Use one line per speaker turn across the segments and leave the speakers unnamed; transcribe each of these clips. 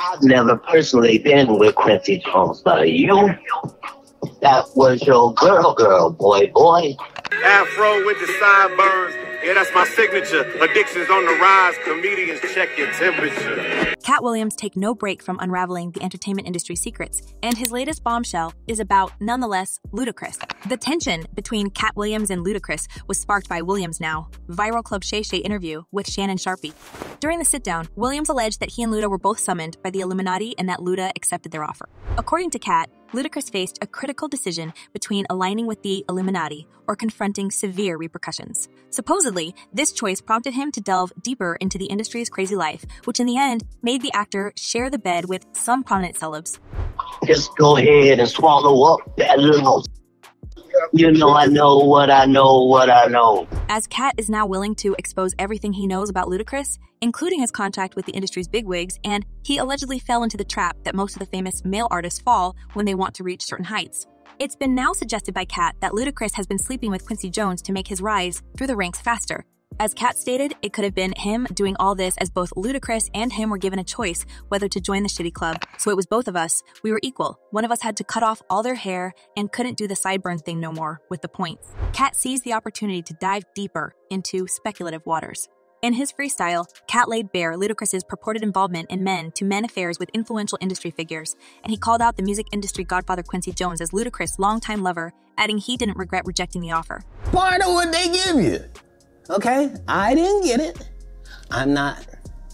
I've never personally been with Quincy Jones, but you, that was your girl, boy.
Afro with the sideburns. Yeah, that's my signature. Addictions on the rise. Comedians check your temperature.
Katt Williams take no break from unraveling the entertainment industry secrets, and his latest bombshell is about, nonetheless, Ludacris. The tension between Katt Williams and Ludacris was sparked by Williams' now viral Club Shay Shay interview with Shannon Sharpe. During the sit-down, Williams alleged that he and Luda were both summoned by the Illuminati and that Luda accepted their offer. According to Katt, Ludacris faced a critical decision between aligning with the Illuminati or confronting severe repercussions. Supposedly, this choice prompted him to delve deeper into the industry's crazy life, which in the end made the actor share the bed with some prominent celebs.
Just go ahead and swallow up that little... You know, I know what I know.
As Katt is now willing to expose everything he knows about Ludacris, including his contact with the industry's bigwigs, and he allegedly fell into the trap that most of the famous male artists fall when they want to reach certain heights. It's been now suggested by Katt that Ludacris has been sleeping with Quincy Jones to make his rise through the ranks faster. As Katt stated, it could have been him doing all this as both Ludacris and him were given a choice whether to join the shitty club. So it was both of us. We were equal. One of us had to cut off all their hair and couldn't do the sideburn thing no more with the points. Katt seized the opportunity to dive deeper into speculative waters. In his freestyle, Katt laid bare Ludacris's purported involvement in men-to-men affairs with influential industry figures, and he called out the music industry godfather Quincy Jones as Ludacris' longtime lover, adding he didn't regret rejecting the offer.
Part of what they give you. Okay, I didn't get it. I'm not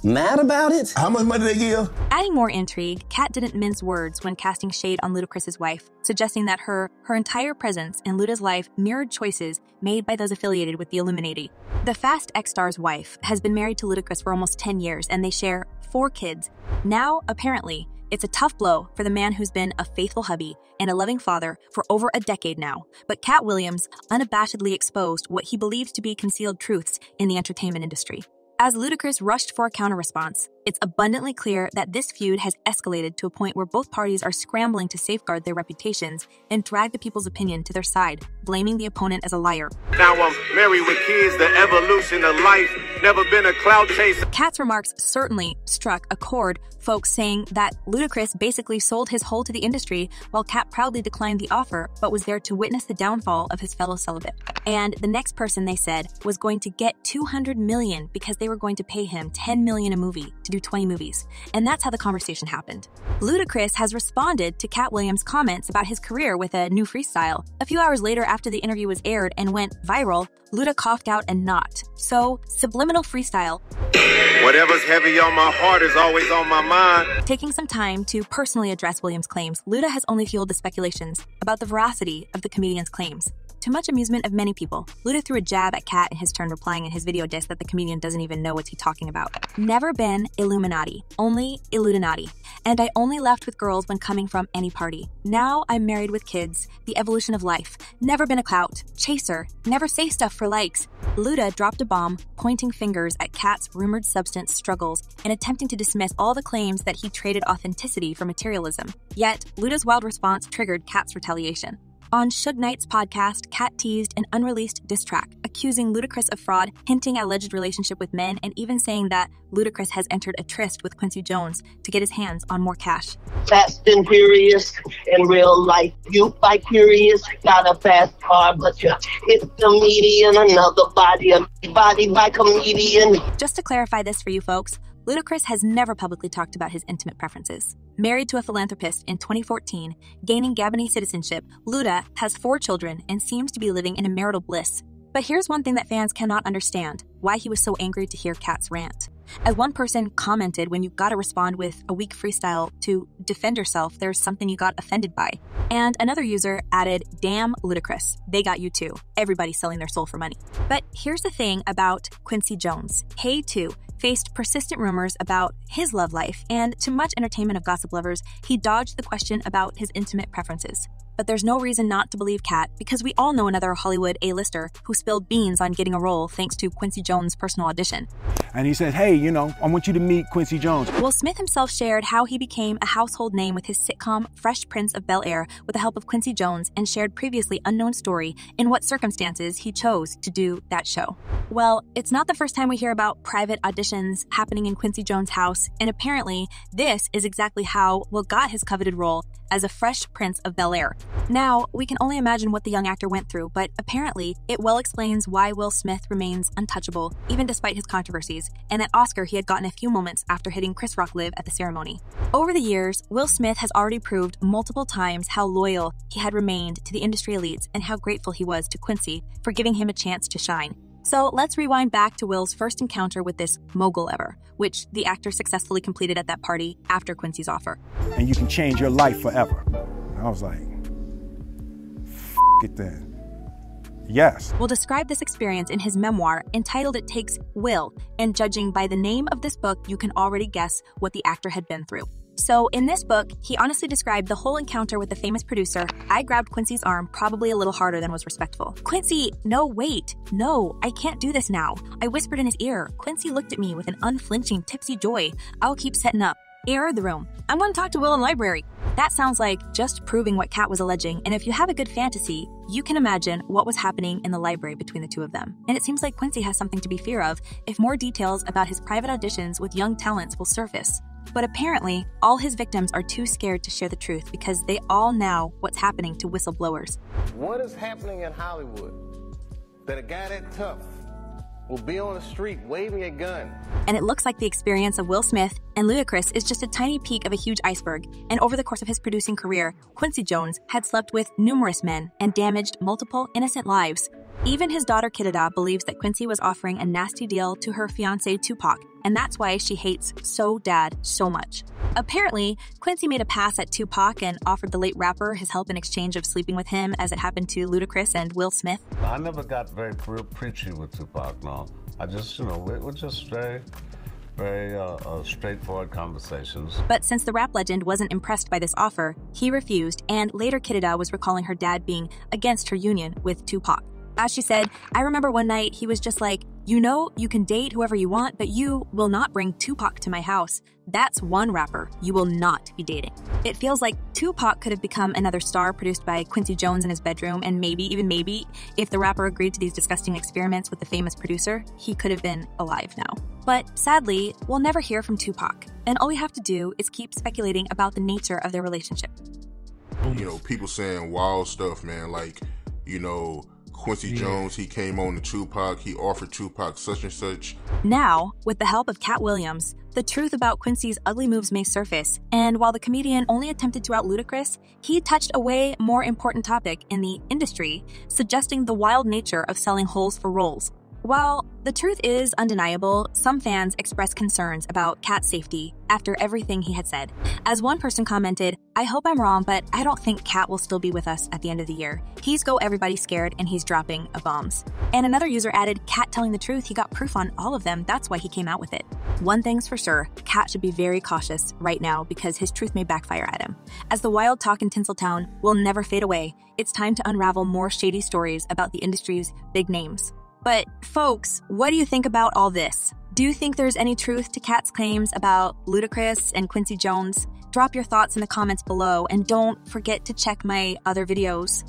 mad about it. How much money did they give?
Adding more intrigue, Katt didn't mince words when casting shade on Ludacris' wife, suggesting that her entire presence in Luda's life mirrored choices made by those affiliated with the Illuminati. The Fast X-star's wife has been married to Ludacris for almost 10 years, and they share 4 kids. Now, apparently, it's a tough blow for the man who's been a faithful hubby and a loving father for over a decade now. But Katt Williams unabashedly exposed what he believed to be concealed truths in the entertainment industry. As Ludacris rushed for a counter-response, it's abundantly clear that this feud has escalated to a point where both parties are scrambling to safeguard their reputations and drag the people's opinion to their side, blaming the opponent as a liar.
Now I'm married with kids, the evolution of life, never been a clout chaser.
Katt's remarks certainly struck a chord, folks saying that Ludacris basically sold his whole to the industry while Katt proudly declined the offer but was there to witness the downfall of his fellow celibate. And the next person, they said, was going to get $200 million because they were going to pay him $10 million a movie to do 20 movies. And that's how the conversation happened. Ludacris has responded to Katt Williams' comments about his career with a new freestyle. A few hours later, after the interview was aired and went viral, Luda coughed out a knot. So, subliminal freestyle.
Whatever's heavy on my heart is always on my mind.
Taking some time to personally address Williams' claims, Luda has only fueled the speculations about the veracity of the comedian's claims. To much amusement of many people, Luda threw a jab at Katt in his turn, replying in his video diss that the comedian doesn't even know what he's talking about. Never been Illuminati, only Illuminati. And I only left with girls when coming from any party. Now I'm married with kids, the evolution of life. Never been a clout chaser, never say stuff for likes. Luda dropped a bomb, pointing fingers at Katt's rumored substance struggles and attempting to dismiss all the claims that he traded authenticity for materialism. Yet, Luda's wild response triggered Katt's retaliation. On Suge Knight's podcast, Katt teased an unreleased diss track, accusing Ludacris of fraud, hinting at alleged relationship with men, and even saying that Ludacris has entered a tryst with Quincy Jones to get his hands on more cash.
Fast and furious in real life. You fight furious, got a fast car, but you hit the median, another body by comedian.
Just to clarify this for you folks, Ludacris has never publicly talked about his intimate preferences. Married to a philanthropist in 2014, gaining Gabonese citizenship, Luda has 4 children and seems to be living in a marital bliss. But here's one thing that fans cannot understand, why he was so angry to hear Katt's rant. As one person commented, when you gotta respond with a weak freestyle to defend yourself, there's something you got offended by. And another user added, damn Ludacris, they got you too. Everybody's selling their soul for money. But here's the thing about Quincy Jones. He too faced persistent rumors about his love life, and to much entertainment of gossip lovers, he dodged the question about his intimate preferences. But there's no reason not to believe Katt because we all know another Hollywood A-lister who spilled beans on getting a role thanks to Quincy Jones' personal audition.
And he said, hey, you know, I want you to meet Quincy Jones.
Will Smith himself shared how he became a household name with his sitcom Fresh Prince of Bel-Air with the help of Quincy Jones, and shared previously unknown story in what circumstances he chose to do that show. Well, it's not the first time we hear about private auditions happening in Quincy Jones' house, and apparently this is exactly how Will got his coveted role as a Fresh Prince of Bel-Air. Now, we can only imagine what the young actor went through, but apparently it well explains why Will Smith remains untouchable, even despite his controversies, and at Oscar he had gotten a few moments after hitting Chris Rock live at the ceremony. Over the years, Will Smith has already proved multiple times how loyal he had remained to the industry elites and how grateful he was to Quincy for giving him a chance to shine. So let's rewind back to Will's first encounter with this mogul ever, which the actor successfully completed at that party after Quincy's offer.
And you can change your life forever. I was like, F it then. Yes.
Will describe this experience in his memoir entitled It Takes Will, and judging by the name of this book, you can already guess what the actor had been through. So in this book, he honestly described the whole encounter with the famous producer. I grabbed Quincy's arm probably a little harder than was respectful. Quincy, no, wait. No, I can't do this now. I whispered in his ear. Quincy looked at me with an unflinching, tipsy joy. I'll keep setting up. Aired the room. I'm going to talk to Will in the library. That sounds like just proving what Katt was alleging, and if you have a good fantasy, you can imagine what was happening in the library between the two of them. And it seems like Quincy has something to be fear of if more details about his private auditions with young talents will surface. But apparently, all his victims are too scared to share the truth because they all know what's happening to whistleblowers.
What is happening in Hollywood that a guy that tough will be on the street waving a gun?
And it looks like the experience of Will Smith and Ludacris is just a tiny peak of a huge iceberg. And over the course of his producing career, Quincy Jones had slept with numerous men and damaged multiple innocent lives. Even his daughter Kidda believes that Quincy was offering a nasty deal to her fiancé Tupac, and that's why she hates Dad so much. Apparently, Quincy made a pass at Tupac and offered the late rapper his help in exchange of sleeping with him, as it happened to Ludacris and Will Smith.
I never got very preachy with Tupac, no. I just, it was just very straightforward conversations.
But since the rap legend wasn't impressed by this offer, he refused, and later Kidda was recalling her dad being against her union with Tupac. As she said, I remember one night he was just like, you know, you can date whoever you want, but you will not bring Tupac to my house. That's one rapper you will not be dating. It feels like Tupac could have become another star produced by Quincy Jones in his bedroom, and maybe, if the rapper agreed to these disgusting experiments with the famous producer, he could have been alive now. But sadly, we'll never hear from Tupac, and all we have to do is keep speculating about the nature of their relationship.
You know, people saying wild stuff, man, like, you know, Quincy Jones, he came on to Tupac, he offered Tupac such and such.
Now, with the help of Katt Williams, the truth about Quincy's ugly moves may surface, and while the comedian only attempted to out Ludacris, he touched a way more important topic in the industry, suggesting the wild nature of selling holes for roles. While the truth is undeniable, some fans expressed concerns about Katt's safety after everything he had said. As one person commented, I hope I'm wrong, but I don't think Katt will still be with us at the end of the year. He's go everybody scared and he's dropping bombs. And another user added, Katt telling the truth, he got proof on all of them, that's why he came out with it. One thing's for sure, Katt should be very cautious right now because his truth may backfire at him. As the wild talk in Tinseltown will never fade away, it's time to unravel more shady stories about the industry's big names. But folks, what do you think about all this? Do you think there's any truth to Katt's claims about Ludacris and Quincy Jones? Drop your thoughts in the comments below, and don't forget to check my other videos.